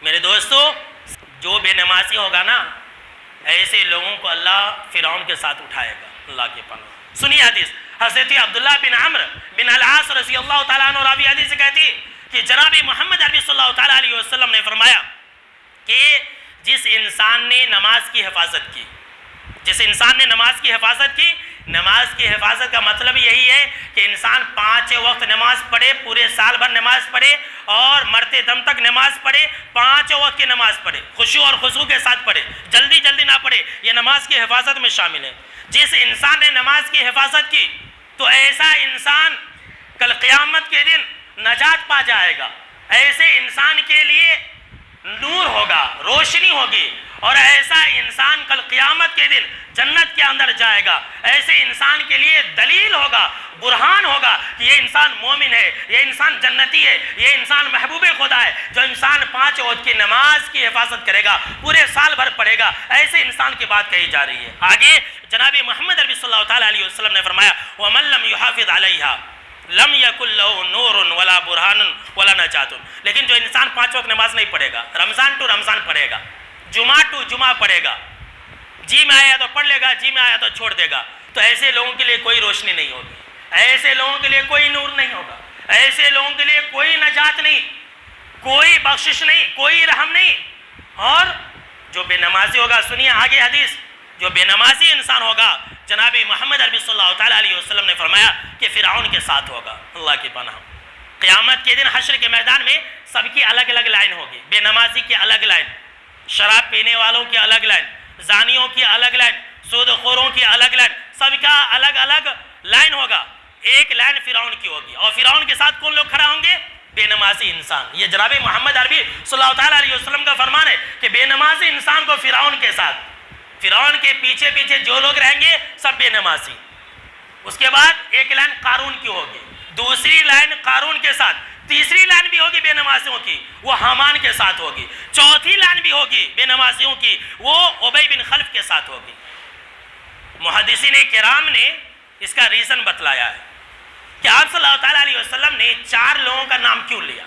میرے دوستو، جو بے نمازی ہوگا نا، ایسے لوگوں کو اللہ فرعون کے ساتھ اٹھائے گا، اللہ کے پناہ۔ سنیے حدیث، حضرت عبداللہ بن عمرو بن العاص رضی اللہ تعالیٰ عنہ راوی حدیث سے کہتی کہ جناب محمد عربی صلی اللہ تعالیٰ علیہ وسلم نے فرمایا کہ جس انسان نے نماز کی حفاظت کی، جس انسان نے نماز کی حفاظت کی، نماز کی حفاظت کا مطلب یہی ہے کہ انسان 5 وقت نماز پڑھے، پورے سال بھر نماز پڑھے اور مرتے دم تک نماز پڑھے، 5 وقت کی نماز پڑھے، خشوع اور خضوع کے ساتھ پڑھے، جلدی جلدی نہ پڑھے، یہ نماز کی حفاظت میں شامل ہے۔ جس انسان نے نماز کی حفاظت کی تو ایسا انسان کل قیامت کے دن نجات پا جائے گا، ایسے انسان کے لیے نور ہوگا، روشنی ہوگی، اور ایسا انسان کل قیامت کے دن جنت کے اندر جائے گا۔ ایسے انسان کے لیے دلیل ہوگا، برہان ہوگا کہ یہ انسان مومن ہے، یہ انسان جنتی ہے، یہ انسان محبوب خدا ہے۔ جو انسان 5 وقت کی نماز کی حفاظت کرے گا، پورے سال بھر پڑھے گا، ایسے انسان کی بات کہی جا رہی ہے۔ آگے جناب محمد عربی صلی اللہ تعالیٰ علیہ وسلم نے فرمایا وَمَن لَّمْ يُحَافِظْ عَلَيْهَا لم یکن لہ نور ولا برہان ولا نجات۔ لیکن جو انسان 5 وقت نماز نہیں پڑھے گا، رمضان ٹو رمضان پڑھے گا، جمعہ ٹو جمعہ پڑھے گا، جی میں آیا تو پڑھ لے گا، جی میں آیا تو چھوڑ دے گا، تو ایسے لوگوں کے لیے کوئی روشنی نہیں ہوگی، ایسے لوگوں کے لیے کوئی نور نہیں ہوگا، ایسے لوگوں کے لیے کوئی نجات نہیں، کوئی بخشش نہیں، کوئی رحم نہیں۔ اور جو بے نمازی ہوگا، سنیے آگے حدیث، جو بے نمازی انسان ہوگا، جناب محمد عربی صلی اللہ تعالیٰ علیہ وسلم نے فرمایا کہ فرعون کے ساتھ ہوگا، اللہ کی پناہ۔ قیامت کے دن حشر کے میدان میں سب کی الگ الگ لائن ہوگی، بے نمازی کی الگ لائن، شراب پینے والوں کی الگ لائن، زانیوں کی الگ لائن، سود خوروں کی الگ لائن، سب کا الگ الگ لائن ہوگا۔ ایک لائن فرعون کی ہوگی، اور فرعون کے ساتھ کون لوگ کھڑا ہوں گے؟ بے نمازی انسان۔ یہ جناب محمد عربی صلی اللہ تعالیٰ علیہ وسلم کا فرمان ہے کہ بے نمازی انسان کو فرعون کے ساتھ، فرعون کے پیچھے پیچھے جو لوگ رہیں گے سب بے نمازی۔ اس کے بعد ایک لائن قارون کی ہوگی، دوسری لائن قارون کے ساتھ، تیسری لائن بھی ہوگی بے نمازیوں کی، وہ حامان کے ساتھ ہوگی، چوتھی لائن بھی ہوگی بے نمازیوں کی، وہ ابی بن خلف کے ساتھ ہوگی۔ محدثین کرام نے اس کا ریزن بتلایا ہے کہ آپ صلی اللہ تعالیٰ علیہ وسلم نے 4 لوگوں کا نام کیوں لیا۔